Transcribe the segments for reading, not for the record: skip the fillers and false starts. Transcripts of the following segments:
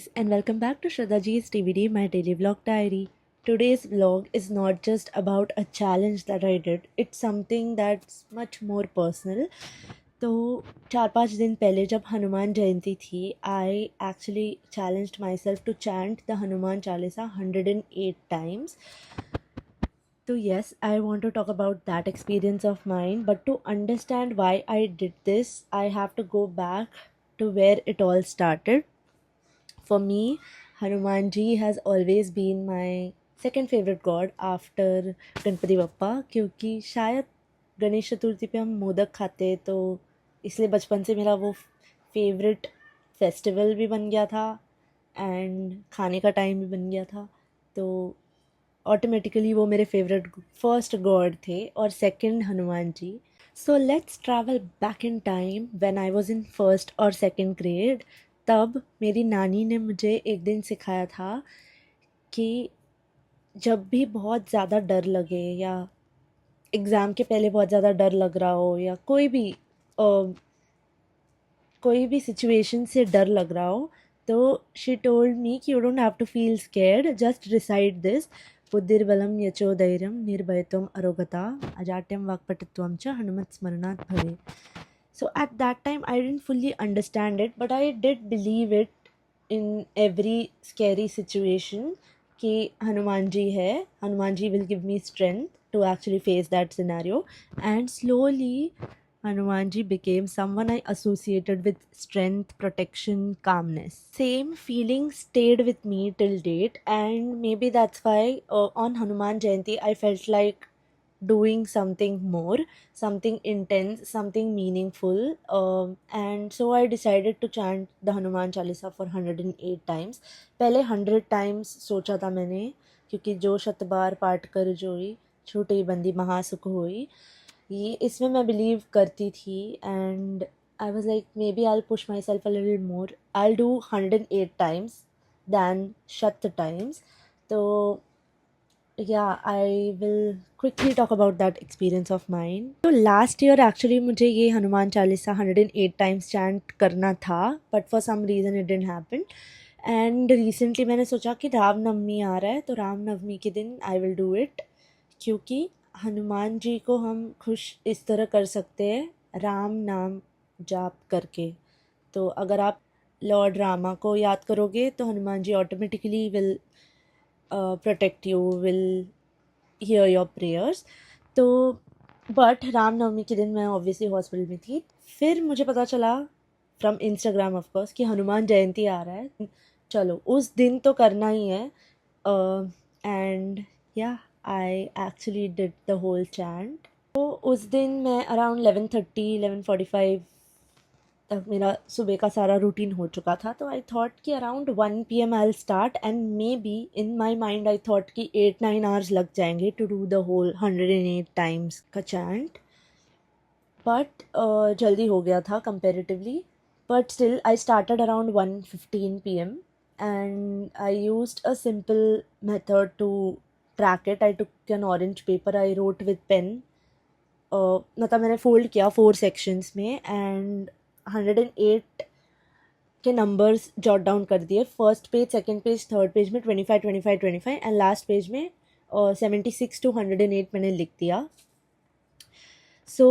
guys, and welcome back to Shraddhaji's DVD, my daily vlog diary. Today's vlog is not just about a challenge that I did, it's something that's much more personal. तो 4-5 दिन पहले जब हनुमान जयंती थी, I actually challenged myself to chant the Hanuman Chalisa 108 times. So yes, I want to talk about that experience of mine, but to understand why I did this, I have to go back to where it all started. For me, Hanumanji has always been my second favorite god after Ganpati Bappa, क्योंकि शायद गणेश चतुर्थी पे हम मोदक खाते, तो इसलिए बचपन से मेरा वो फेवरेट फेस्टिवल भी बन गया था एंड खाने का टाइम भी बन गया था. तो ऑटोमेटिकली वो मेरे फेवरेट फर्स्ट गॉड थे और second Hanuman ji. So let's travel back in time when I was in first और सेकंड ग्रेड. तब मेरी नानी ने मुझे एक दिन सिखाया था कि जब भी बहुत ज़्यादा डर लगे या एग्ज़ाम के पहले बहुत ज़्यादा डर लग रहा हो या कोई भी सिचुएशन से डर लग रहा हो, तो शी टोल्ड मी कि you don't have to feel scared, just recite this: बुद्धिर्बलं यशोधैर्यं निर्भयत्वम् अरोगता अजाड्यं वाक्पटुत्वं च हनुमत्स्मरणात् भवे. So at that time, I didn't fully understand it, but I did believe it in every scary situation कि हनुमान जी है, Hanuman ji will give me strength to actually face that scenario. And slowly, Hanuman ji became someone I associated with strength, protection, calmness. Same feeling stayed with me till date, and maybe that's why on Hanuman Jayanti I felt like doing something more, something intense, something meaningful, and so I decided to chant the Hanuman Chalisa for 108 times. पहले 100 times सोचा था मैंने, क्योंकि जो शत बार पाठ कर जोई छूटे बंदी महासुख होई, ये इसमें मैं बिलीव करती थी. And I was like maybe I push myself a little more, I do 108 times than शत टाइम्स. तो yeah, I will quickly talk about that experience of mine. तो last year actually मुझे ये Hanuman Chalisa 108 times chant करना था, but for some reason it didn't happen. And recently मैंने सोचा कि रामनवमी आ रहा है, तो रामनवमी के दिन I will do it, क्योंकि हनुमान जी को हम खुश इस तरह कर सकते हैं राम नाम जाप करके. तो अगर आप लॉर्ड रामा को याद करोगे तो Hanuman ji automatically will protect you, will hear your prayers. तो बट रामनवमी के दिन मैं ऑब्वियसली हॉस्पिटल में थी. फिर मुझे पता चला फ्रॉम इंस्टाग्राम ऑफ कोर्स कि हनुमान जयंती आ रहा है, चलो उस दिन तो करना ही है. And yeah I actually did the whole chant. तो उस दिन मैं अराउंड 11:30 11:45 तक मेरा सुबह का सारा रूटीन हो चुका था. तो आई थॉट कि around 1 PM I will start, and maybe in my mind I thought कि 8-9 hours लग जाएंगे to do the whole 108 times का चैंट. बट जल्दी हो गया था comparatively. But still I started around 1:15 PM and I used a simple method to track it. I took an orange paper, I wrote with pen. मतलब मैंने fold किया 4 sections में and 108 के नंबर्स जॉट डाउन कर दिए. First page, second page, third page में 25 25 25 and last page में 76 to 108 मैंने लिख दिया. So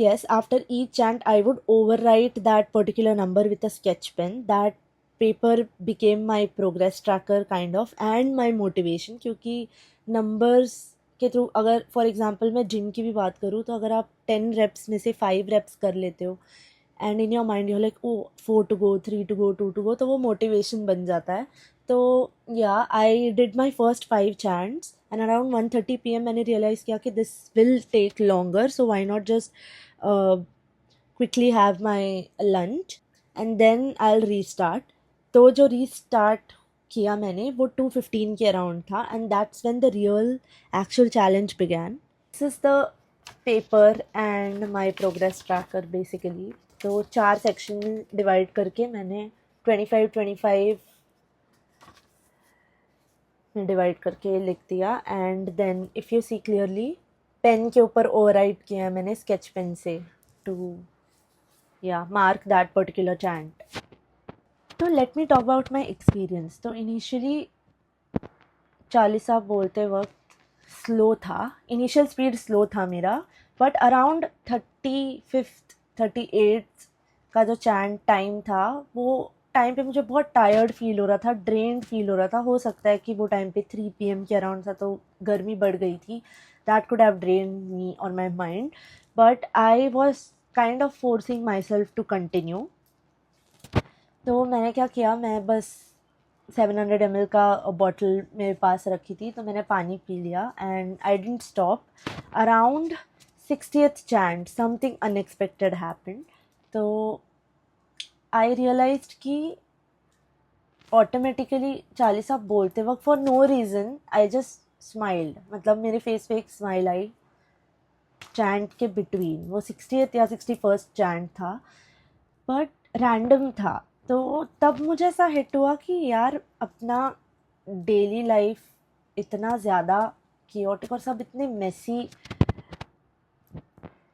yes, after each chant I would overwrite that particular number with a sketch pen. That paper became my progress tracker kind of and my motivation, क्योंकि numbers के through, अगर for example मैं gym की भी बात करूँ, तो अगर आप 10 reps में से 5 reps कर लेते हो and in your mind you like oh 4 to go, 3 to go, 2 to go, तो वो मोटिवेशन बन जाता है. तो yeah I did my first 5 chants and around 1:30 PM मैंने रियलाइज़ किया कि this will take longer, so why not just quickly have my lunch and then I will restart. तो जो रीस्टार्ट किया मैंने वो 2:15 के अराउंड था, and that's when the real actual challenge began. This is the paper and my progress tracker basically. तो 4 section में divide करके मैंने 25 में डिवाइड करके लिख दिया. And then if you see clearly, pen के ऊपर ओवरराइट किया मैंने स्केच पेन से to yeah mark that particular chant. तो let me talk about my experience. तो इनिशियली चालीसा बोलते वक्त स्लो था, इनिशियल स्पीड स्लो था मेरा, बट अराउंड 35th 38th का जो चैंट टाइम था, वो टाइम पे मुझे बहुत टायर्ड फील हो रहा था, ड्रेन्ड फील हो रहा था. हो सकता है कि वो टाइम पे 3 PM के अराउंड था, तो गर्मी बढ़ गई थी. That could have drained me on my mind, but I was kind of forcing myself to continue. तो मैंने क्या किया, मैं बस 700 ml का बॉटल मेरे पास रखी थी, तो मैंने पानी पी लिया and I didn't stop. Around 60th chant something unexpected happened. तो आई रियलाइज्ड कि ऑटोमेटिकली चालीसा बोलते वक्त for no reason I just smiled. मतलब मेरे फेस पे एक स्माइल आई चैंट के बिटवीन. वो 60th या 61st चैंट था, बट रैंडम था. तो तब मुझे ऐसा हिट हुआ कि यार अपना डेली लाइफ इतना ज़्यादा कियोटिक और सब इतने मेसी,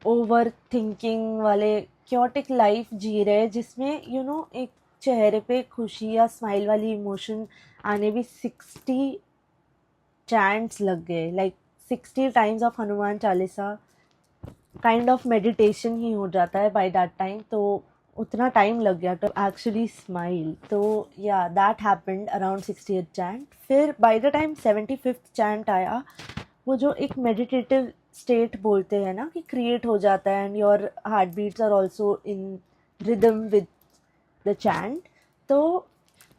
ओवर थिंकिंग वाले क्योटिक लाइफ जी रहे, जिसमें एक चेहरे पे खुशी या स्माइल वाली इमोशन आने भी 60 चैंट्स लग गए. Like 60 times of Hanuman Chalisa kind of meditation ही हो जाता है बाय दैट टाइम. तो उतना टाइम लग गया टू एक्चुअली स्माइल. तो yeah that happened around 60th chant. फिर by the time 75th chant आया, वो जो एक मेडिटेटिव स्टेट बोलते हैं ना कि क्रिएट हो जाता है and your heart beats are also in rhythm with the chant. तो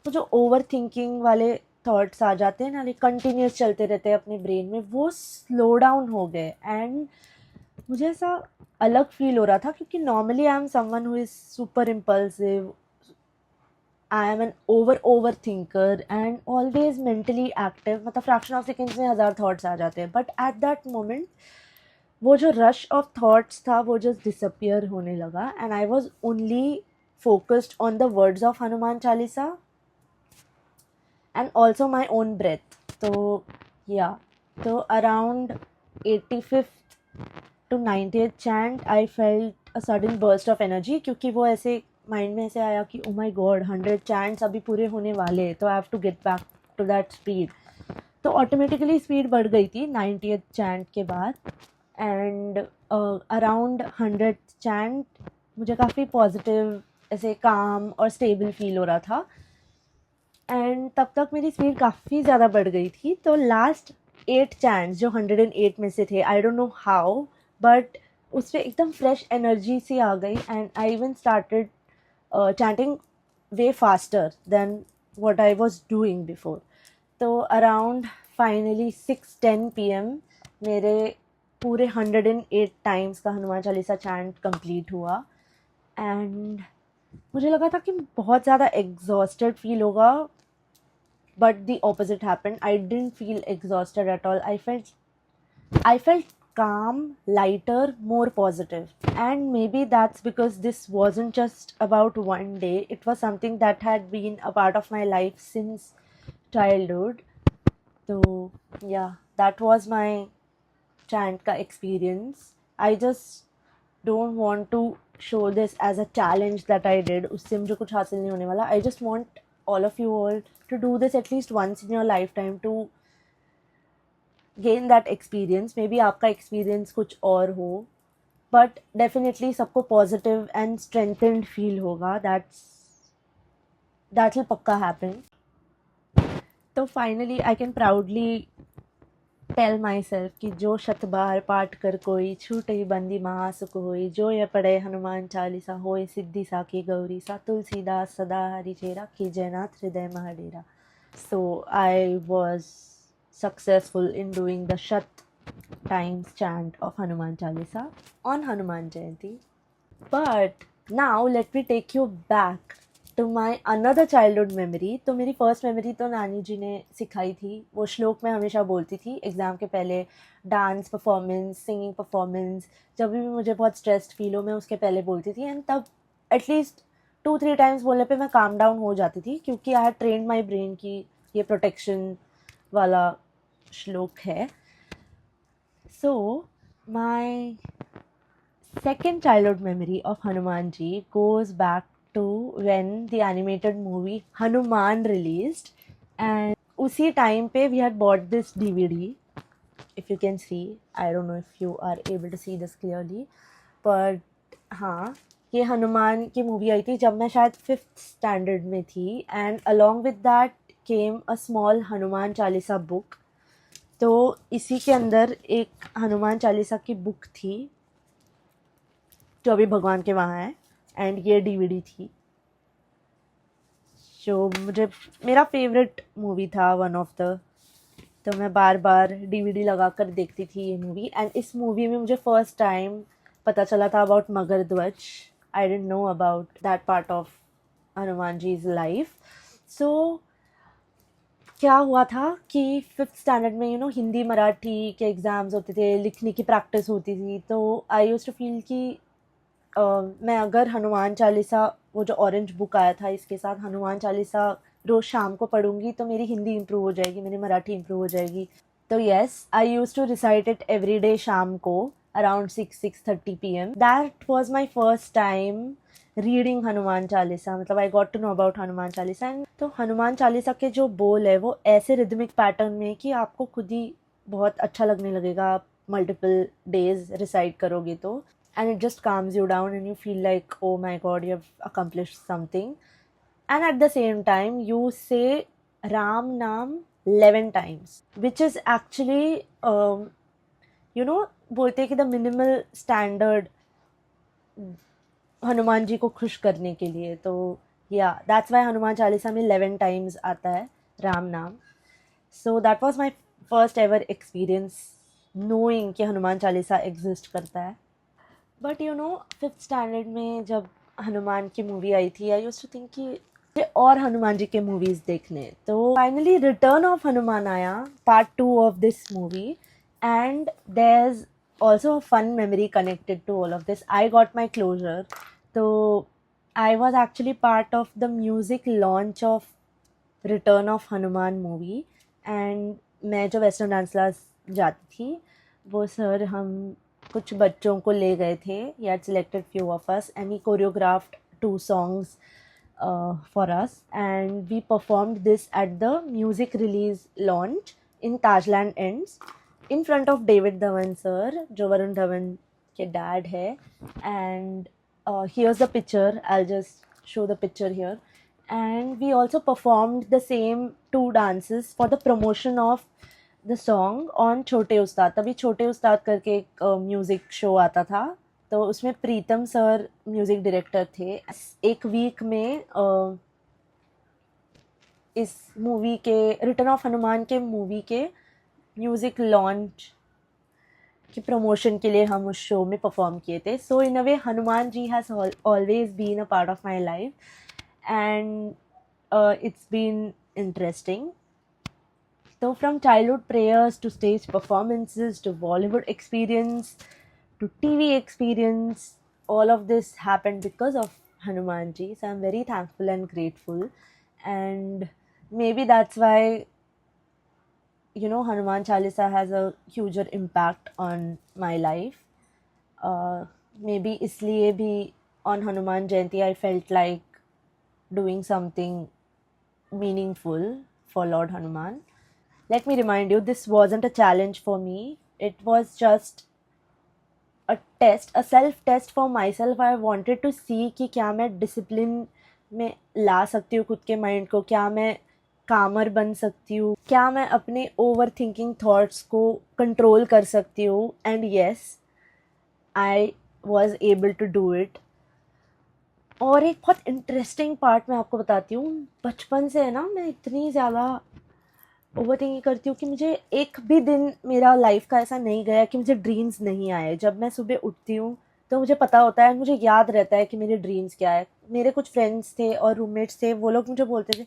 वो जो ओवर थिंकिंग वाले थॉट्स आ जाते हैं ना, कंटिन्यूस चलते रहते हैं अपने ब्रेन में, वो स्लो डाउन हो गए. एंड मुझे ऐसा अलग फील हो रहा था, क्योंकि normally I am someone who is super impulsive, I am an overthinker and always mentally active. मतलब फ्रैक्शन ऑफ सेकेंड्स में 1000 थॉट्स आ जाते हैं, बट एट दैट मोमेंट वो जो रश ऑफ थॉट्स था वो जस्ट डिसअपियर होने लगा and I was only focused on the words of Hanuman Chalisa and also my own breath. So yeah, so around 85th to 90th chant I felt a sudden burst of energy, क्योंकि वो ऐसे mind में ऐसे आया कि ओ माई God 100 chants अभी पूरे होने वाले हैं, तो I have to get back to that speed. तो ऑटोमेटिकली स्पीड बढ़ गई थी 90th चैंट के बाद. एंड अराउंड 100th चैंट मुझे काफ़ी पॉजिटिव, ऐसे काम और स्टेबल फील हो रहा था. एंड तब तक मेरी स्पीड काफ़ी ज़्यादा बढ़ गई थी. तो लास्ट 8 चैंट्स जो 108 में से थे, आई डोंट नो हाउ, बट उस पर एकदम फ्रेश एनर्जी सी आ गई and I even started chanting way faster than what I was doing before. तो अराउंड फाइनली 6:10 PM मेरे पूरे 108 टाइम्स का हनुमान चालीसा चैंट कंप्लीट हुआ. एंड मुझे लगा था कि बहुत ज़्यादा एग्जॉस्टेड फील होगा, but the opposite happened. I didn't feel exhausted at all. I felt calm, lighter, more positive. And maybe that's because this wasn't just about one day, it was something that had been a part of my life since childhood. So yeah, that was my chant ka experience. I just don't want to show this as a challenge that I did. उससे मुझे कुछ हासिल नहीं होने वाला. I just want all of you all to do this at least once in your lifetime to gain that experience. Maybe आपका experience कुछ और हो, but definitely सबको positive and strengthened feel होगा. That will पक्का happen. तो finally I can proudly tell myself कि जो शत बार पाठ कर कोई, छूटे बंदी महासुख होई, जो ये पढ़े हनुमान चालीसा होए सिद्धि साकी गौरी सा, तुलसीदास सदा हरि चेरा, की जयनाथ हृदय महाडेरा. So I was successful in doing the Shat times chant of Hanuman Chalisa on Hanuman Jayanti. But now let me take you back to my another childhood memory. तो मेरी फर्स्ट मेमोरी तो नानी जी ने सिखाई थी. वो श्लोक मैं हमेशा बोलती थी एग्ज़ाम के पहले. डांस परफॉर्मेंस, सिंगिंग परफॉर्मेंस, जब भी मुझे बहुत स्ट्रेस्ड फील हो मैं उसके पहले बोलती थी. एंड तब एटलीस्ट 2-3 टाइम्स बोलने पे मैं काम डाउन हो जाती थी, क्योंकि I had trained my brain की ये प्रोटेक्शन वाला श्लोक है. So my second childhood memory of Hanuman ji goes back 2 when the animated movie Hanuman released, and उसी टाइम पे we had bought this DVD. If you can see, I don't know if you are able to see this clearly, but हाँ, ये हनुमान की movie आई थी जब मैं शायद 5th standard में थी, and along with that came a small Hanuman Chalisa book. तो इसी के अंदर एक हनुमान चालीसा की बुक थी जो अभी भगवान के वहाँ है, एंड ये डीवीडी थी जो मुझे मेरा फेवरेट मूवी था, वन ऑफ द. तो मैं बार बार डीवीडी लगा कर देखती थी ये मूवी. एंड इस मूवी में मुझे फर्स्ट टाइम पता चला था about Makardhwaj. I didn't know about that part of Hanuman ji's life. So क्या हुआ था कि 5th स्टैंडर्ड में हिंदी मराठी के एग्ज़ाम्स होते थे, लिखने की प्रैक्टिस होती थी. तो आई यूज्ड टू फील कि मैं अगर हनुमान चालीसा, वो जो ऑरेंज बुक आया था इसके साथ, हनुमान चालीसा रोज़ शाम को पढ़ूंगी तो मेरी हिंदी इम्प्रूव हो जाएगी, मेरी मराठी इम्प्रूव हो जाएगी. तो yes, I used to recite it every day शाम को around 6:30 PM. That was my first time reading Hanuman Chalisa. मतलब I got to know about Hanuman Chalisa. And तो हनुमान चालीसा के जो बोल है वो ऐसे रिदमिक पैटर्न में कि आपको खुद ही बहुत अच्छा लगने लगेगा, आप मल्टीपल डेज रिसाइट करोगे तो. And it just calms you down and you feel like, oh my god, you have accomplished something. And at the same time you say Ram Naam 11 times, which is actually बोलते हैं कि the minimal standard Hanuman ji को खुश करने के लिए. तो yeah, that's why Hanuman Chalisa में 11 times आता है राम नाम. So that was my first ever experience knowing कि हनुमान चालीसा exist करता है. बट 5th स्टैंडर्ड में जब हनुमान की मूवी आई थी, आई यूज्ड टू थिंक कि मुझे और हनुमान जी के मूवीज़ देखने. तो फाइनली रिटर्न ऑफ हनुमान आया, part 2 of this movie, and there is also a fun memory connected to all of this. I got my closure. तो I was actually part of the music launch of return of Hanuman movie. And मैं जो western dance class जाती थी, वो sir हम कुछ बच्चों को ले गए थे. He had selected few of us and he choreographed 2 songs for us, and we performed this at the music release launch in Tajland Ends in front of David Dhawan sir, जो वरुण धवन के dad है. And here's the picture. I'll just show the picture here. And we also performed the same 2 dances for the promotion of the song on छोटे उस्ताद. तभी छोटे उस्ताद करके एक music show आता था, तो उसमें प्रीतम सर म्यूज़िक डायरेक्टर थे. एक वीक में इस मूवी के रिटर्न ऑफ हनुमान के मूवी के म्यूज़िक लॉन्च के प्रमोशन के लिए हम उस शो में परफॉर्म किए थे. So in a way Hanuman ji has always been a part of my life, and it's been interesting. So from childhood prayers to stage performances to Bollywood experience to TV experience, all of this happened because of Hanuman ji. So I'm very thankful and grateful. And maybe that's why, Hanuman Chalisa has a huger impact on my life. Maybe isliye bhi on Hanuman Jayanti I felt like doing something meaningful for Lord Hanuman. Let me remind you, this wasn't a challenge for me. It was just a test, a self-test for myself. I wanted to see कि क्या मैं discipline में ला सकती हूँ खुद के mind को, क्या मैं कामर बन सकती हूँ, क्या मैं अपने ओवर थिंकिंग थाट्स को कंट्रोल कर सकती हूँ. And yes, I was able to do it. और एक बहुत इंटरेस्टिंग पार्ट मैं आपको बताती हूँ. बचपन से है ना, मैं इतनी ज़्यादा ओवर थिंकिंग करती हूँ कि मुझे एक भी दिन मेरा लाइफ का ऐसा नहीं गया कि मुझे ड्रीम्स नहीं आए. जब मैं सुबह उठती हूँ तो मुझे पता होता है, मुझे याद रहता है कि मेरे ड्रीम्स क्या है. मेरे कुछ फ्रेंड्स थे और रूममेट्स थे, वो लोग मुझे बोलते थे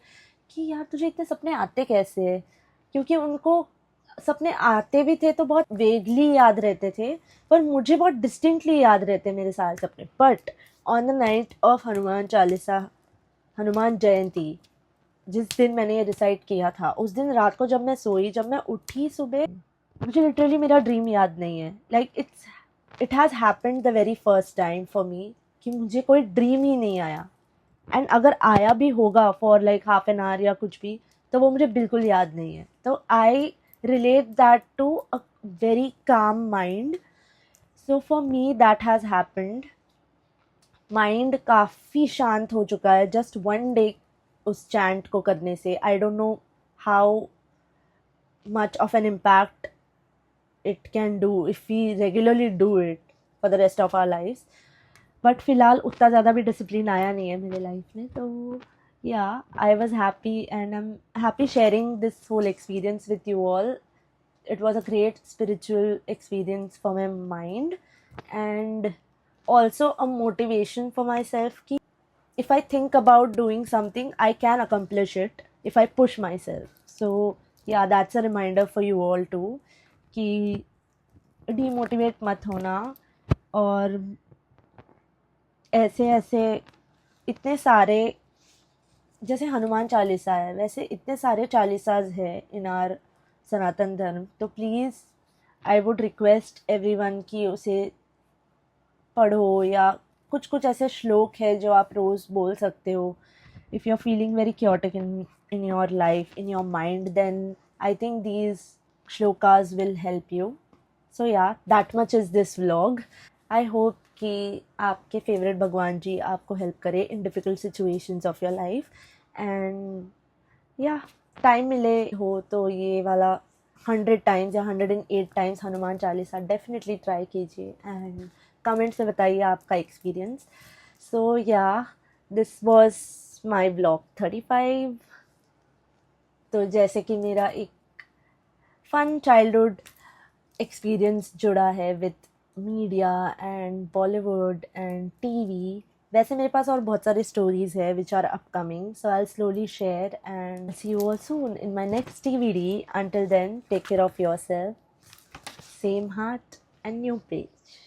कि यार तुझे इतने सपने आते कैसे है, क्योंकि उनको सपने आते भी थे तो बहुत वेगली याद रहते थे, पर मुझे बहुत डिस्टिंक्टली याद रहते मेरे सारे सपने. But on the night of Hanuman Chalisa, Hanuman Jayanti, जिस दिन मैंने ये डिसाइड किया था, उस दिन रात को जब मैं सोई, जब मैं उठी सुबह, मुझे लिटरली मेरा ड्रीम याद नहीं है. Like it has happened the very first time for me कि मुझे कोई ड्रीम ही नहीं आया. एंड अगर आया भी होगा for like half an hour या कुछ भी, तो वो मुझे बिल्कुल याद नहीं है. तो I relate that to a very calm mind. So for me that has happened. Mind काफ़ी शांत हो चुका है जस्ट वन डे उस चैंट को करने से. I don't know how much of an impact it can do if we regularly do it for the rest of our lives. But फिलहाल उतना ज़्यादा भी डिसिप्लिन आया नहीं है मेरे लाइफ में. तो yeah I was happy and I am happy sharing this whole experience with you all. It was a great spiritual experience for my mind and also a motivation for myself ki if I think about doing something I can accomplish it if I push myself. So yeah, that's a reminder for you all too कि demotivate मत होना. और ऐसे ऐसे इतने सारे, जैसे हनुमान चालीसा है वैसे इतने सारे चालीसाज है इन आर सनातन धर्म. तो please I would request everyone कि उसे पढ़ो, या कुछ कुछ ऐसे श्लोक है जो आप रोज़ बोल सकते हो. If you are feeling very chaotic in your life, in your mind, then I think these shlokas will help you. So yeah, that much is this vlog. I hope कि आपके फेवरेट भगवान जी आपको हेल्प करे in difficult situations of your life. And yeah, time मिले हो तो ये वाला 100 टाइम्स या 108 times Hanuman Chalisa definitely try कीजिए एंड कमेंट से बताइए आपका एक्सपीरियंस. सो या, दिस वॉज माई ब्लॉग 35. तो जैसे कि मेरा एक फ़न चाइल्डहुड एक्सपीरियंस जुड़ा है with media and Bollywood and TV, वैसे मेरे पास और बहुत सारी स्टोरीज है which are upcoming. So I will slowly share and see you all soon in my next TVD. Until then, take care of yourself. Same heart and new page.